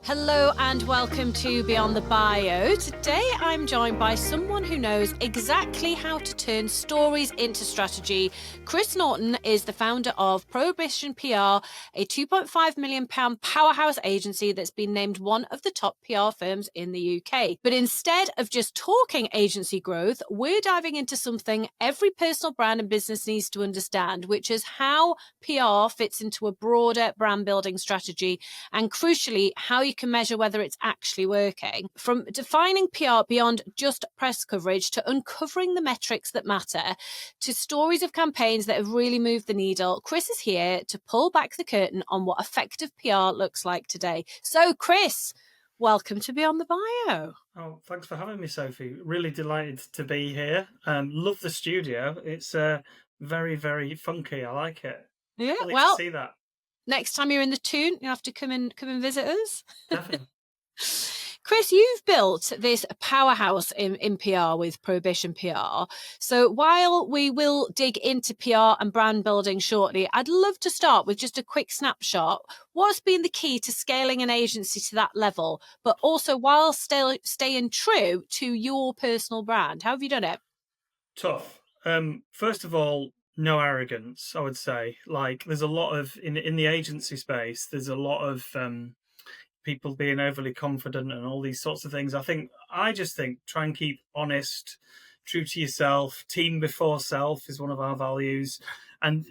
Hello and welcome to Beyond the Bio. Today I'm joined by someone who knows exactly how to turn stories into strategy. Chris Norton is the founder of Prohibition PR, a £2.5 million powerhouse agency that's been named one of the top PR firms in the UK. But instead of just talking agency growth, we're diving into something every personal brand and business needs to understand, which is how PR fits into a broader brand building strategy, and crucially, how you can measure whether it's actually working. From defining PR beyond just press coverage to uncovering the metrics that matter to stories of campaigns that have really moved the needle, Chris is here to pull back the curtain on what effective PR looks like today. So, Chris, welcome to Beyond the Bio. Oh, thanks for having me, Sophie. Really delighted to be here. Love the studio. It's very, very funky. I like it. Yeah, Can't wait well, to see that. next time you're in the Toon, you have to come and visit us. Definitely. Chris, you've built this powerhouse in PR with Prohibition PR. So while we will dig into PR and brand building shortly, I'd love to start with just a quick snapshot. What's been the key to scaling an agency to that level, but also while still staying true to your personal brand? How have you done it? Tough. First of all, no arrogance, I would say. Like, there's a lot of, in the agency space, there's a lot of people being overly confident and all these sorts of things. I just think try and keep honest, true to yourself. Team before self is one of our values, and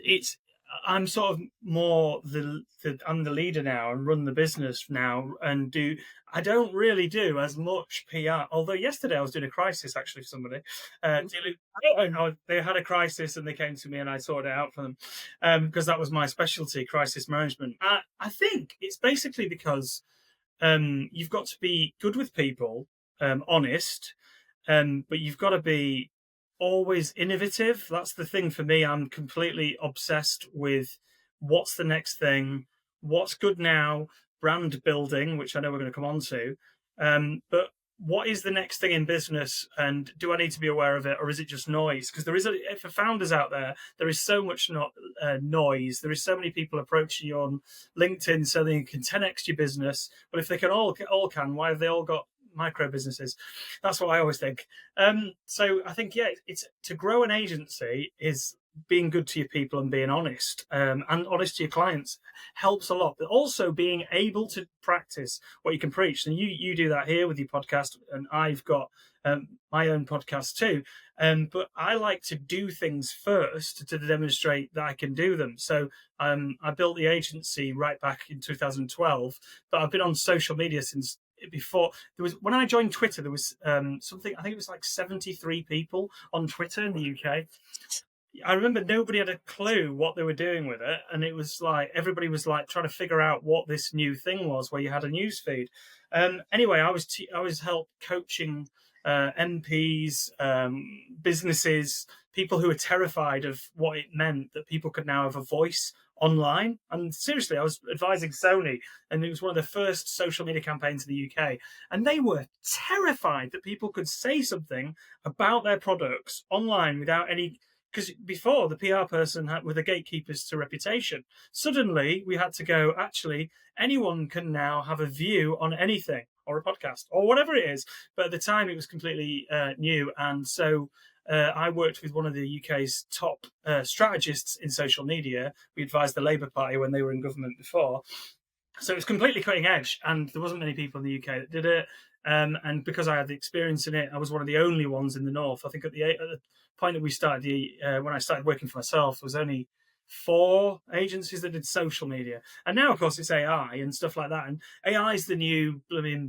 I'm sort of more I'm the leader now and run the business now and I don't really do as much PR. Although yesterday I was doing a crisis actually for somebody. They had a crisis and they came to me and I sorted it out for them because that was my specialty, crisis management. I think it's basically because you've got to be good with people, honest, but you've got to be always innovative. That's the thing for me. I'm completely obsessed with what's the next thing, what's good now, brand building, which I know we're going to come on to. But what is the next thing in business, and do I need to be aware of it, or is it just noise? Because for founders out there, there is so much noise. There is so many people approaching you on LinkedIn so they can 10x your business. But if they can all can, why have they all got micro businesses? That's what I always think. So I think, it's to grow an agency is being good to your people and being honest, and honest to your clients helps a lot. But also being able to practice what you can preach. And you do that here with your podcast, and I've got my own podcast too. But I like to do things first to demonstrate that I can do them. So I built the agency right back in 2012, but I've been on social media since before. When I joined Twitter, there was something, I think it was like 73 people on Twitter in the UK. I remember nobody had a clue what they were doing with it, and it was like everybody was like trying to figure out what this new thing was, where you had a news feed. Anyway, I was help coaching MPs, businesses, people who were terrified of what it meant that people could now have a voice online. And seriously, I was advising Sony, and it was one of the first social media campaigns in the UK, and they were terrified that people could say something about their products online without any. Because before, the PR person were the gatekeepers to reputation. Suddenly, we had to go, actually, anyone can now have a view on anything, or a podcast, or whatever it is. But at the time, it was completely new. And so I worked with one of the UK's top strategists in social media. We advised the Labour Party when they were in government before. So it was completely cutting edge, and there wasn't many people in the UK that did it. And because I had the experience in it, I was one of the only ones in the North. I think at the point that we started, when I started working for myself, there was only 4 agencies that did social media. And now, of course, it's AI and stuff like that. And AI is the new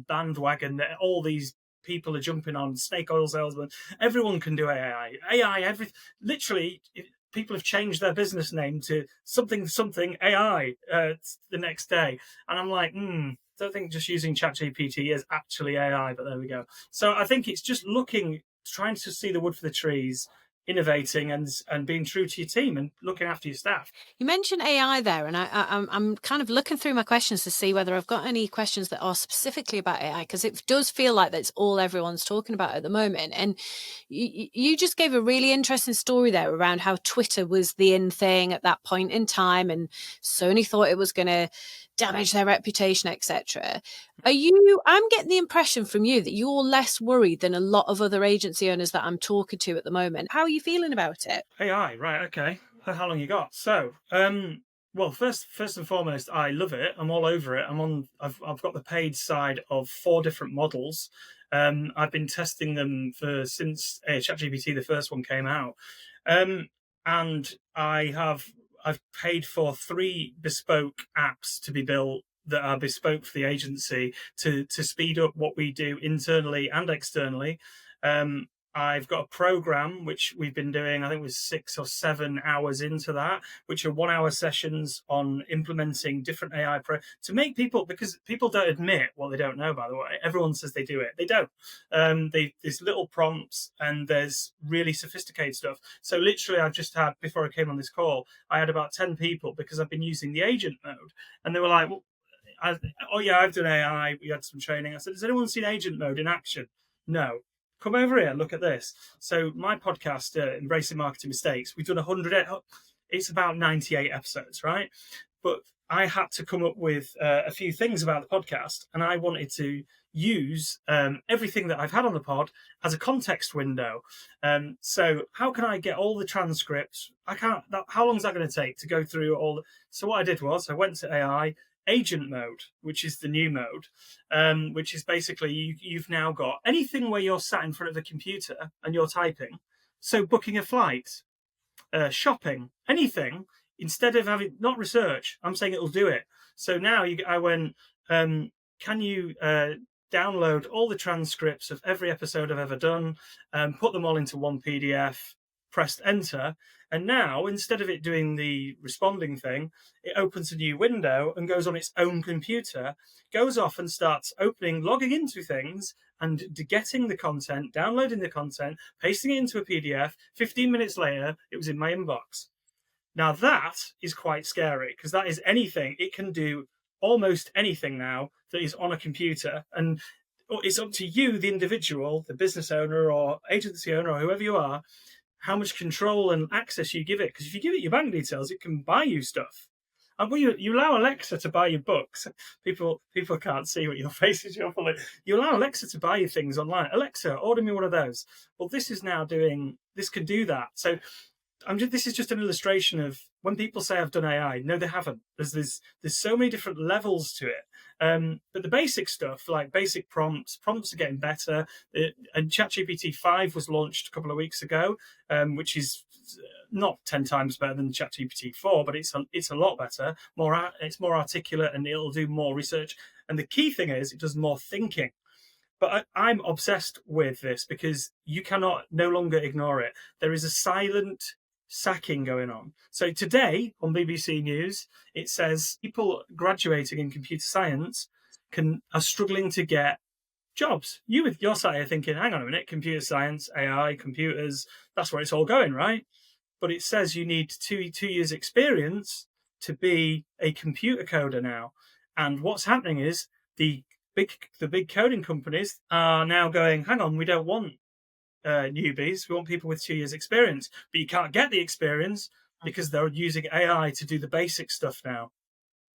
bandwagon that all these people are jumping on. Snake oil salesmen. Everyone can do AI. Literally, people have changed their business name to something AI the next day. And I'm like, don't think just using ChatGPT is actually AI, but there we go. So I think it's just trying to see the wood for the trees, innovating and being true to your team and looking after your staff. You mentioned AI there, and I'm kind of looking through my questions to see whether I've got any questions that are specifically about AI, because it does feel like that's all everyone's talking about at the moment. And you just gave a really interesting story there around how Twitter was the in thing at that point in time, and Sony thought it was going to damage their reputation, etc. I'm getting the impression from you that you're less worried than a lot of other agency owners that I'm talking to at the moment. How are you feeling about it? AI, right? Okay. How long you got? So, well, first and foremost, I love it. I'm all over it. I've got the paid side of 4 different models. I've been testing them since ChatGPT, the first one, came out, and I've paid for 3 bespoke apps to be built that are bespoke for the agency to speed up what we do internally and externally. I've got a program which we've been doing, I think it was 6 or 7 hours into that, which are 1-hour sessions on implementing different AI to make people, because people don't admit what they don't know, by the way. Everyone says they do it. They don't. There's little prompts and there's really sophisticated stuff. So literally I've just had, before I came on this call, I had about 10 people because I've been using the agent mode. And they were like, well, oh yeah, I've done AI. We had some training. I said, has anyone seen agent mode in action? No. Come over here, look at this. So my podcast, Embracing Marketing Mistakes, we've done 100, it's about 98 episodes, right? But I had to come up with a few things about the podcast, and I wanted to use everything that I've had on the pod as a context window. So how can I get all the transcripts? How long is that going to take to go through all? So what I did was I went to AI, agent mode, which is the new mode, which is basically you've now got anything where you're sat in front of a computer and you're typing. So booking a flight, shopping, anything, instead of having, not research, I'm saying it'll do it. So now I went, can you download all the transcripts of every episode I've ever done, put them all into one PDF, pressed enter, and now instead of it doing the responding thing, it opens a new window and goes on its own computer, goes off and starts logging into things and getting the content, downloading the content, pasting it into a PDF. 15 minutes later, it was in my inbox. Now that is quite scary because that is anything. It can do almost anything now that is on a computer, and it's up to you, the individual, the business owner or agency owner or whoever you are, how much control and access you give it. Because if you give it your bank details, it can buy you stuff. And when you allow Alexa to buy you books, people can't see what your face is. You allow Alexa to buy you things online. Alexa, order me one of those. Well, this can do that. So this is just an illustration of when people say I've done AI. No, they haven't. There's so many different levels to it. But the basic stuff, like basic prompts are getting better. And ChatGPT 5 was launched a couple of weeks ago, which is not 10 times better than ChatGPT 4, but it's a lot better. It's more articulate and it'll do more research. And the key thing is it does more thinking. But I'm obsessed with this because you cannot no longer ignore it. There is a silent sacking going on. So today on BBC News, it says people graduating in computer science are struggling to get jobs. You with your side are thinking, hang on a minute, computer science, AI, computers, that's where it's all going, right? But it says you need two years experience to be a computer coder now. And what's happening is the big coding companies are now going, hang on, we don't want newbies. We want people with 2 years experience, but you can't get the experience because they're using AI to do the basic stuff now,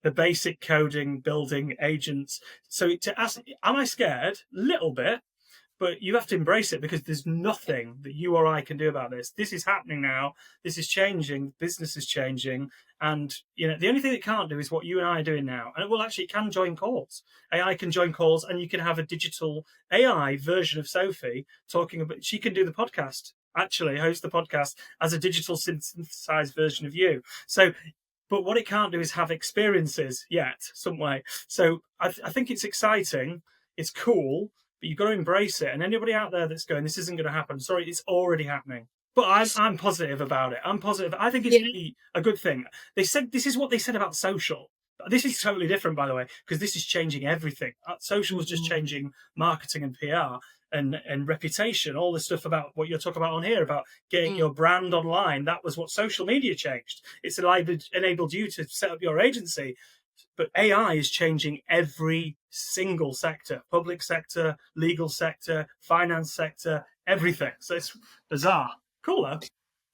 the basic coding, building agents. So to ask, am I scared? Little bit, but you have to embrace it because there's nothing that you or I can do about this. This is happening now. This is changing. Business is changing. And, the only thing it can't do is what you and I are doing now. And it can join calls. AI can join calls, and you can have a digital AI version of Sophie she can do the podcast, actually host the podcast as a digital synthesized version of you. So, but what it can't do is have experiences yet, some way. So I think it's exciting. It's cool, but you've got to embrace it. And anybody out there that's going, this isn't going to happen, sorry, it's already happening. But I'm positive about it. I'm positive. I think it's really a good thing. They said this is what they said about social. This is totally different, by the way, because this is changing everything. Social was just changing marketing and PR and reputation, all the stuff about what you're talking about on here, about getting your brand online. That was what social media changed. It's enabled you to set up your agency. But AI is changing every single sector, public sector, legal sector, finance sector, everything. So it's bizarre. Cool, though.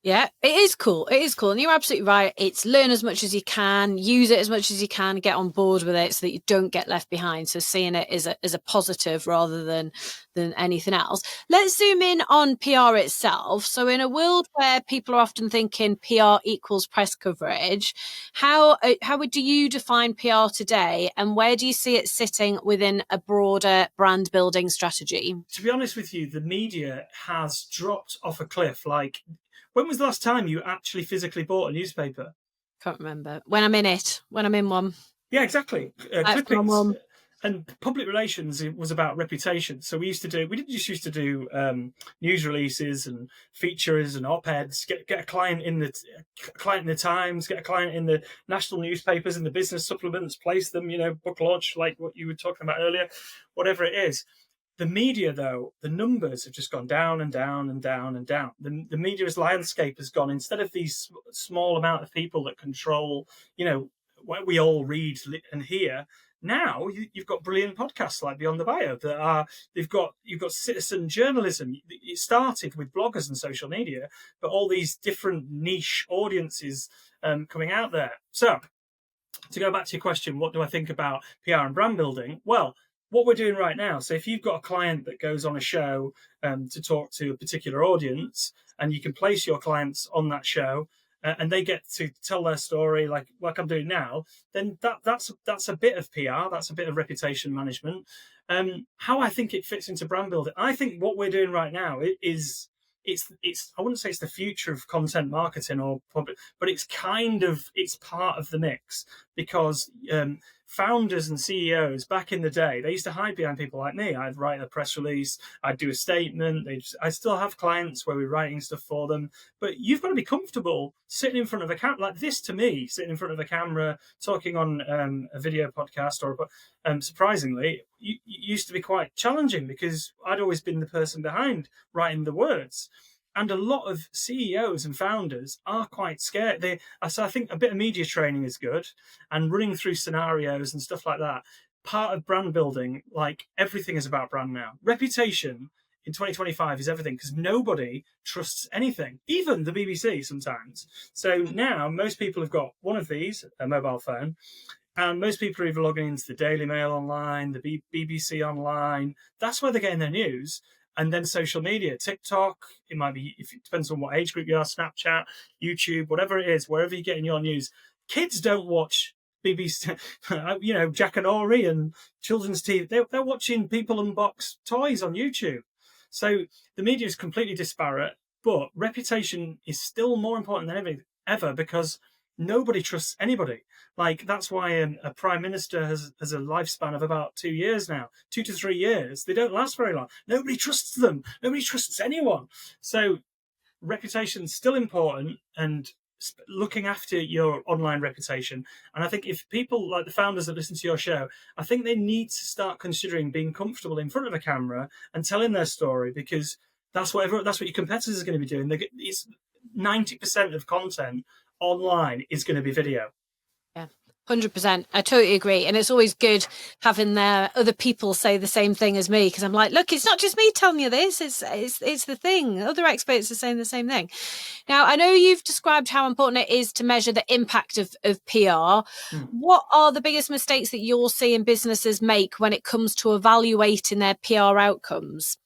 Yeah, it is cool. It is cool. And you're absolutely right. It's learn as much as you can, use it as much as you can, get on board with it so that you don't get left behind. So seeing it as a positive rather than anything else. Let's zoom in on PR itself. So in a world where people are often thinking PR equals press coverage, how do you define PR today, and where do you see it sitting within a broader brand building strategy? To be honest with you, the media has dropped off a cliff. Like, when was the last time you actually physically bought a newspaper? Can't remember. When I'm in it, when I'm in one. Yeah, exactly. That's my Clippings. mum. And public relations, it was about reputation. So we didn't just used to do news releases and features and op-eds, get a client in the Times, get a client in the national newspapers and the business supplements, place them, book launch, like what you were talking about earlier, whatever it is. The media, though, the numbers have just gone down and down and down and down. The media's landscape has gone, instead of these small amount of people that control, what we all read and hear. Now you've got brilliant podcasts like Beyond the Bio you've got citizen journalism. It started with bloggers and social media, but all these different niche audiences coming out there. So to go back to your question, what do I think about PR and brand building? Well, what we're doing right now. So if you've got a client that goes on a show to talk to a particular audience, and you can place your clients on that show, and they get to tell their story like I'm doing now, then that's a bit of PR, that's a bit of reputation management. How I think it fits into brand building, I think what we're doing right now is I wouldn't say it's the future of content marketing or public, but it's part of the mix, because founders and CEOs back in the day, they used to hide behind people like me. I'd write a press release, I'd do a statement. I still have clients where we're writing stuff for them, but you've got to be comfortable sitting in front of a camera like this. To me, sitting in front of a camera, talking on a video podcast, or surprisingly, it used to be quite challenging because I'd always been the person behind writing the words. And a lot of CEOs and founders are quite scared. So I think a bit of media training is good, and running through scenarios and stuff like that. Part of brand building, like everything is about brand now. Reputation in 2025 is everything, because nobody trusts anything, even the BBC sometimes. So now most people have got one of these, a mobile phone, and most people are either logging into the Daily Mail online, the BBC online. That's where they're getting their news. And then social media, TikTok, it might be, if it depends on what age group you are, Snapchat, YouTube, whatever it is, wherever you're getting your news. Kids don't watch BBC, Jack and Ori and children's TV. They're watching people unbox toys on YouTube. So the media is completely disparate, but reputation is still more important than ever, because nobody trusts anybody. Like, that's why a prime minister has a lifespan of about 2 years now, 2 to 3 years. They don't last very long. Nobody trusts them. Nobody trusts anyone. So reputation's still important, and looking after your online reputation. And I think if people like the founders that listen to your show, I think they need to start considering being comfortable in front of a camera and telling their story, because that's what your competitors are going to be doing. It's 90% of content online is going to be video. Yeah, 100%. I totally agree. And it's always good having other people say the same thing as me, because I'm like, look, it's not just me telling you this. It's the thing. Other experts are saying the same thing. Now, I know you've described how important it is to measure the impact of PR. What are the biggest mistakes that you're seeing businesses make when it comes to evaluating their PR outcomes?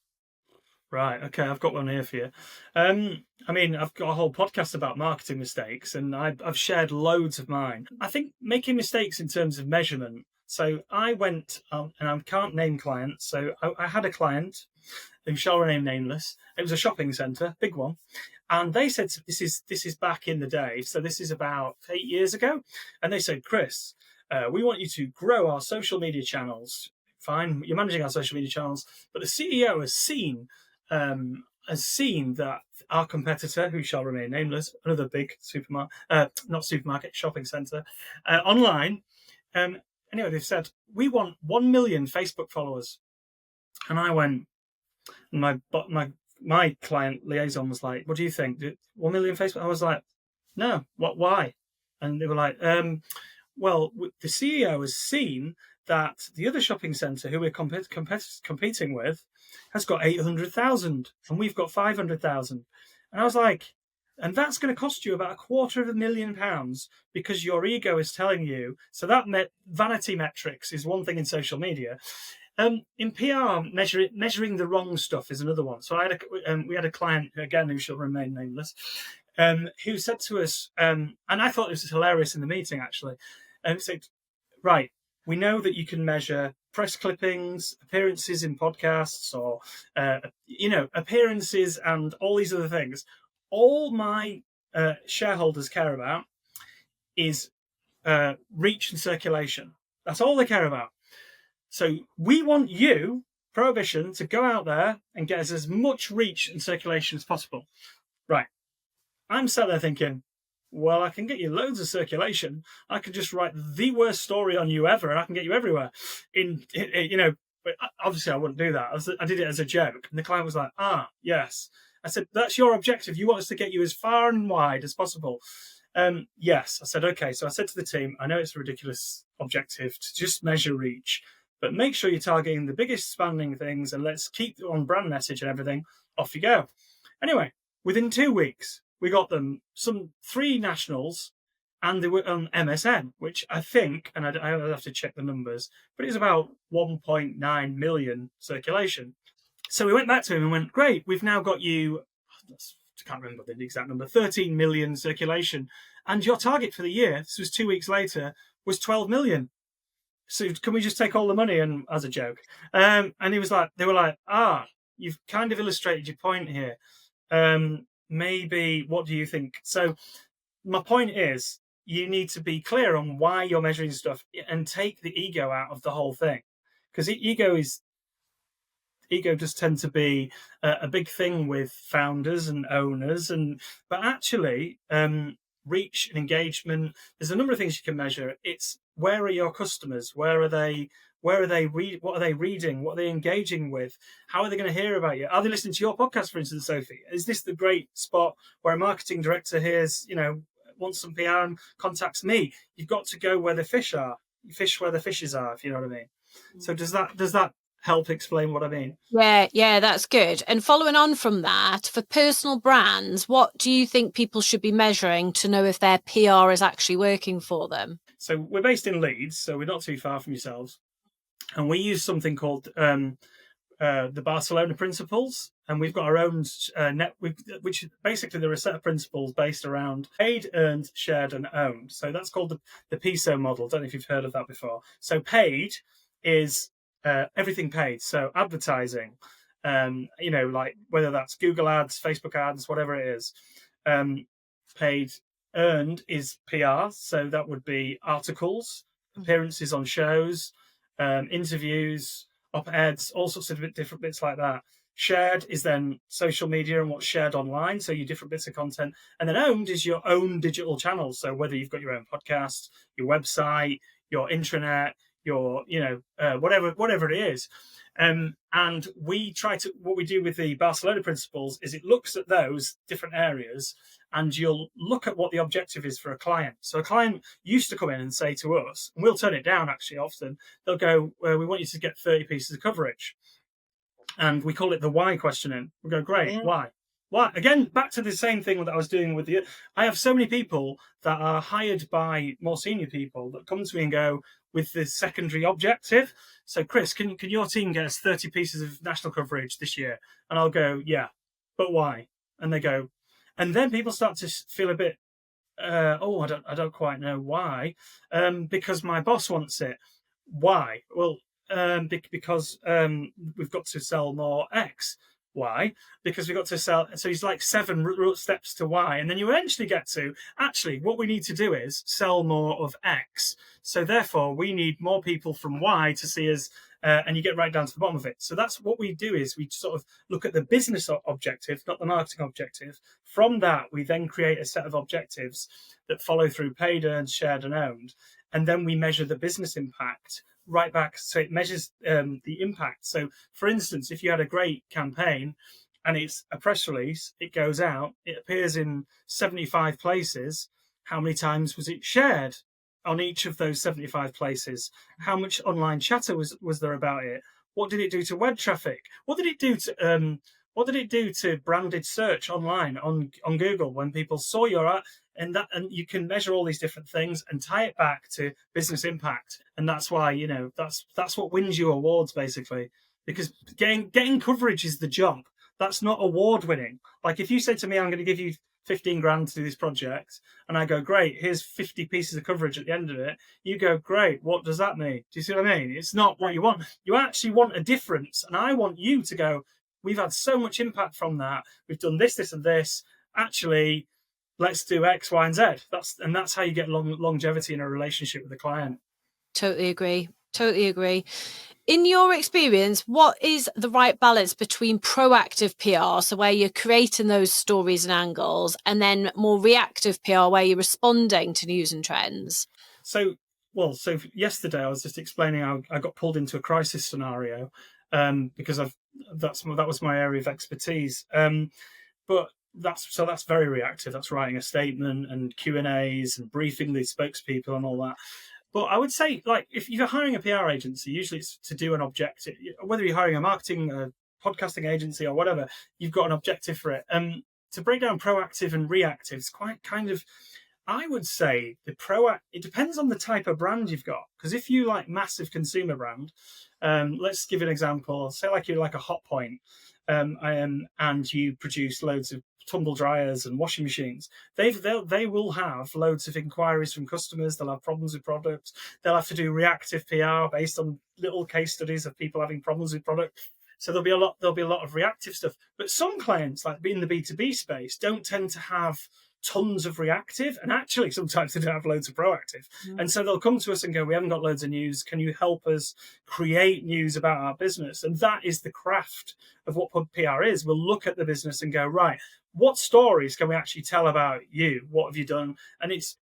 Right. Okay. I've got one here for you. I've got a whole podcast about marketing mistakes, and I've shared loads of mine. I think making mistakes in terms of measurement. So I went, and I can't name clients. So I had a client who shall remain nameless. It was a shopping centre, big one. And they said, this is back in the day. So this is about 8 years ago. And they said, Chris, we want you to grow our social media channels. Fine, you're managing our social media channels, but the CEO has seen that our competitor, who shall remain nameless, another big shopping centre, online. Anyway, they've said, we want 1 million Facebook followers. And I went, my client liaison was like, what do you think? 1 million Facebook? I was like, no, why? And they were like, well, the CEO has seen that the other shopping centre who we're competing with has got 800,000 and we've got 500,000. And I was like, And that's going to cost you about £250,000 because your ego is telling you. So that vanity metrics is one thing in social media. In PR, measuring the wrong stuff is another one. So we had a client, again, who shall remain nameless, who said to us, and I thought this was hilarious in the meeting, actually, said, right, we know that you can measure press clippings, appearances in podcasts, or, appearances and all these other things. All my shareholders care about is reach and circulation. That's all they care about. So we want you, Prohibition, to go out there and get us as much reach and circulation as possible. Right. I'm sat there thinking, well, I can get you loads of circulation. I can just write the worst story on you ever, and I can get you everywhere. But obviously I wouldn't do that. I did it as a joke. And the client was like, yes. I said, that's your objective. You want us to get you as far and wide as possible. Yes. I said, okay. So I said to the team, I know it's a ridiculous objective to just measure reach, but make sure you're targeting the biggest spanning things, and let's keep on brand message and everything. Off you go. Anyway, within 2 weeks, we got them 3 nationals, and they were on MSN, which I think, and I have to check the numbers, but it's about 1.9 million circulation. So we went back to him and went, great, we've now got you, I can't remember the exact number, 13 million circulation. And your target for the year, this was 2 weeks later, was 12 million. So can we just take all the money? And as a joke. And he was like, they were like, you've kind of illustrated your point here. Maybe, what do you think? So my point is, you need to be clear on why you're measuring stuff and take the ego out of the whole thing. Because ego does tend to be a big thing with founders and owners. But actually, reach and engagement, there's a number of things you can measure. It's, where are your customers? What are they reading? What are they engaging with? How are they going to hear about you? Are they listening to your podcast, for instance, Sophie? Is this the great spot where a marketing director hears, wants some PR and contacts me? You've got to go where the fish are. You fish where the fishes are, if you know what I mean. So does that help explain what I mean? Yeah, that's good. And following on from that, for personal brands, what do you think people should be measuring to know if their PR is actually working for them? So we're based in Leeds, so we're not too far from yourselves. And we use something called the Barcelona principles. And we've got our own which basically there are a set of principles based around paid, earned, shared, and owned. So that's called the PISO model. I don't know if you've heard of that before. So paid is everything paid. So advertising, like whether that's Google ads, Facebook ads, whatever it is. Paid. Earned is PR. So that would be articles, appearances on shows, interviews, op-eds, all sorts of different bits like that. Shared is then social media and what's shared online, so your different bits of content. And then owned is your own digital channels. So whether you've got your own podcast, your website, your intranet, your whatever it is. And what we do with the Barcelona principles is it looks at those different areas, and you'll look at what the objective is for a client. So a client used to come in and say to us, and we'll turn it down actually often, they'll go, we want you to get 30 pieces of coverage. And we call it the why questioning. We go, great, yeah. Why? Again, back to the same thing that I was doing with I have so many people that are hired by more senior people that come to me and go with the secondary objective. So, Chris, can your team get us 30 pieces of national coverage this year? And I'll go, yeah, but why? And they go, and then people start to feel a bit, I don't quite know why, because my boss wants it. Why? Well, because we've got to sell more X. Why? Because we've got to sell. So it's like 7 steps to why. And then you eventually get to, actually, what we need to do is sell more of X. So therefore, we need more people from Y to see us, and you get right down to the bottom of it. So that's what we do, is we sort of look at the business objective, not the marketing objective. From that, we then create a set of objectives that follow through paid, earned, shared, and owned. And then we measure the business impact right back. So it measures the impact. So for instance, if you had a great campaign and it's a press release, it goes out, it appears in 75 places. How many times was it shared on each of those 75 places? How much online chatter was there about it? What did it do to web traffic? What did it do to What did it do to branded search online on Google when people saw your ad? And you can measure all these different things and tie it back to business impact. And that's why, that's what wins you awards, basically, because getting coverage is the job. That's not award winning. Like, if you say to me, I'm going to give you 15 grand to do this project, and I go, great, here's 50 pieces of coverage at the end of it, you go, great, what does that mean? Do you see what I mean? It's not what you want. You actually want a difference. And I want you to go, we've had so much impact from that. We've done this, this, and this. Actually, let's do X, Y, and Z. That's how you get longevity in a relationship with the client. Totally agree. Totally agree. In your experience, what is the right balance between proactive PR, so where you're creating those stories and angles, and then more reactive PR, where you're responding to news and trends? So yesterday I was just explaining how I got pulled into a crisis scenario because that was my area of expertise. But that's very reactive. That's writing a statement and Q&As and briefing the spokespeople and all that. But I would say, like, if you're hiring a PR agency, usually it's to do an objective. Whether you're hiring a marketing, a podcasting agency, or whatever, you've got an objective for it. To break down proactive and reactive, it's quite kind of, I would say it depends on the type of brand you've got. Because if you like massive consumer brand, let's give an example. Say like you're like a Hot Point, and you produce loads of tumble dryers and washing machines. They will have loads of inquiries from customers. They'll have problems with products. They'll have to do reactive PR based on little case studies of people having problems with product. So there'll be a lot of reactive stuff. But some clients, like in the B2B space, don't tend to have tons of reactive, and actually sometimes they don't have loads of proactive. And so they'll come to us and go, we haven't got loads of news, can you help us create news about our business? And that is the craft of what PR is. We'll look at the business and go, right, what stories can we actually tell about you? What have you done? And it's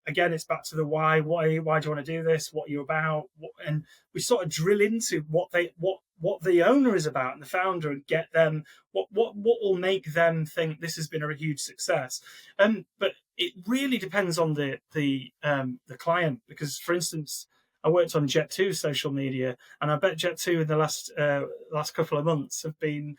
back to the why do you want to do this? What are you about? And we sort of drill into what the owner is about and the founder, and get them what will make them think this has been a huge success. But it really depends on the client, because, for instance, I worked on Jet2 social media, and I bet Jet2 in the last couple of months have been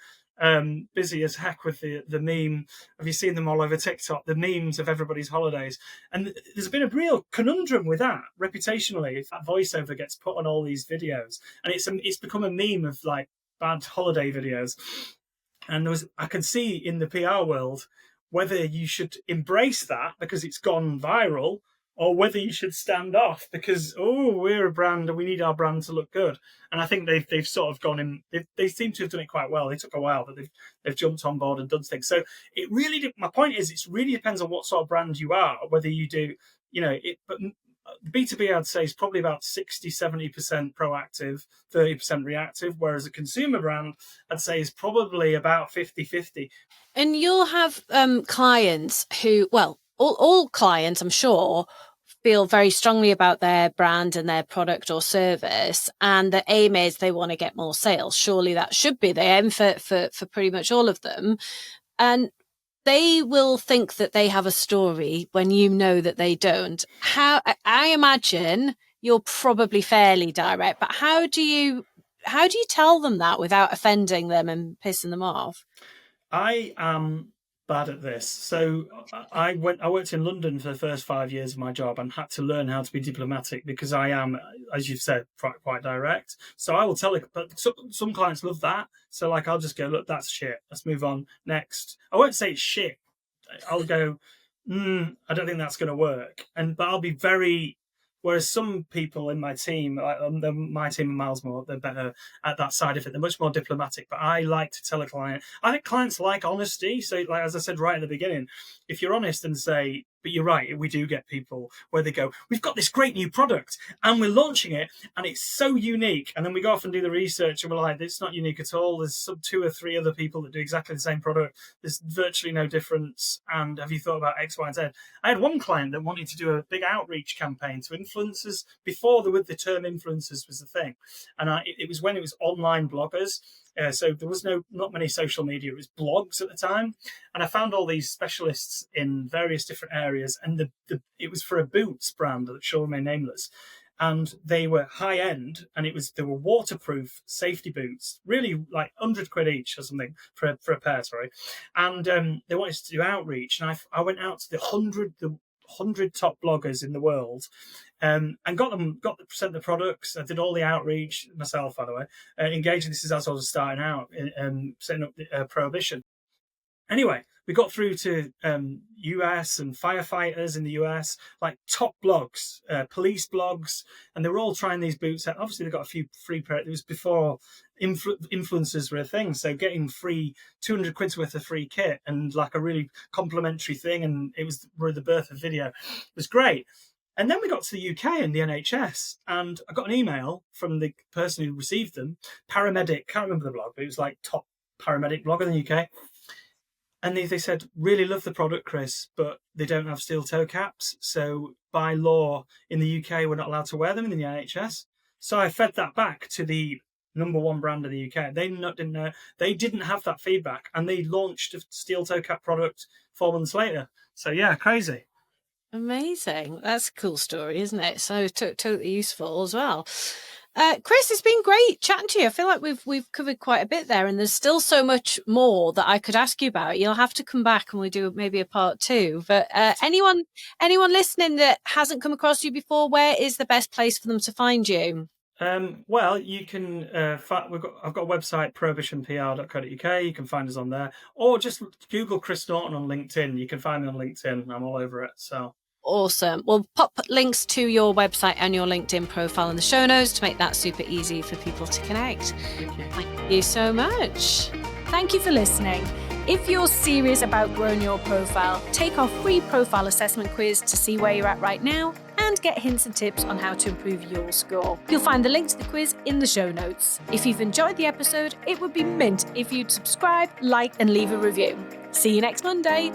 busy as heck with the meme. Have you seen them all over TikTok? The memes of everybody's holidays. And there's been a real conundrum with that reputationally. If that voiceover gets put on all these videos, and it's become a meme of like bad holiday videos. And I can see in the PR world whether you should embrace that because it's gone viral, or whether you should stand off because, we're a brand and we need our brand to look good. And I think they've sort of gone in. They seem to have done it quite well. They took a while, but they've jumped on board and done things. So it really, my point is, it really depends on what sort of brand you are, whether you do, But B2B, I'd say, is probably about 60-70% proactive, 30% reactive, whereas a consumer brand, I'd say, is probably about 50-50. And you'll have clients who, well, all clients, I'm sure, feel very strongly about their brand and their product or service, and the aim is they want to get more sales. Surely that should be the aim for pretty much all of them. And they will think that they have a story when you know that they don't. How, I imagine you're probably fairly direct, but how do you tell them that without offending them and pissing them off? I am bad at this. So I worked in London for the first 5 years of my job and had to learn how to be diplomatic, because I am, as you've said, quite direct. So I will tell it, but some clients love that. So like, I'll just go, look, that's shit. Let's move on. Next. I won't say it's shit. I'll go, I don't think that's going to work. But I'll be very. Whereas some people in my team, my team and Miles more, they're better at that side of it. They're much more diplomatic. But I like to tell a client. I think clients like honesty. So, like, as I said right at the beginning, if you're honest and say, but you're right, we do get people where they go, we've got this great new product and we're launching it and it's so unique. And then we go off and do the research and we're like, it's not unique at all. There's some 2 or 3 other people that do exactly the same product. There's virtually no difference. And have you thought about X, Y, and Z? I had one client that wanted to do a big outreach campaign to influencers before the term influencers was a thing. And it was when it was online bloggers. So there was not many social media. It was blogs at the time. And I found all these specialists in various different areas. And it was for a boots brand that shall remain nameless. and they were high end, and they were waterproof safety boots, really like £100 each or something for a pair, sorry. And they wanted to do outreach, and I went out to the 100 top bloggers in the world, and sent the products. I did all the outreach myself, by the way, engaging. This is as I was starting out, setting up the Prohibition. Anyway, we got through to US and firefighters in the US, like top blogs, police blogs, and they were all trying these boots out. Obviously, they got a few free. It was before influencers were a thing, so getting free £200 worth of free kit and like a really complimentary thing, and it was the birth of video. It was great. And then we got to the UK and the NHS, and I got an email from the person who received them, paramedic. Can't remember the blog, but it was like top paramedic blog in the UK. And they said, really love the product, Chris, but they don't have steel toe caps. So by law in the UK, we're not allowed to wear them in the NHS. So I fed that back to the #1 brand in the UK. They didn't know. They didn't have that feedback. And they launched a steel toe cap product 4 months later. So yeah, crazy. Amazing. That's a cool story, isn't it? So totally useful as well. Chris, it's been great chatting to you. I feel like we've covered quite a bit there, and there's still so much more that I could ask you about. You'll have to come back and we do maybe a part 2. But anyone listening that hasn't come across you before, where is the best place for them to find you? Well, you can. I've got a website, prohibitionpr.co.uk. You can find us on there, or just Google Chris Norton on LinkedIn. You can find me on LinkedIn. I'm all over it. So. Awesome. We'll pop links to your website and your LinkedIn profile in the show notes to make that super easy for people to connect. Thank you so much. Thank you for listening. If you're serious about growing your profile, take our free profile assessment quiz to see where you're at right now and get hints and tips on how to improve your score. You'll find the link to the quiz in the show notes. If you've enjoyed the episode, it would be mint if you'd subscribe, like, and leave a review. See you next Monday.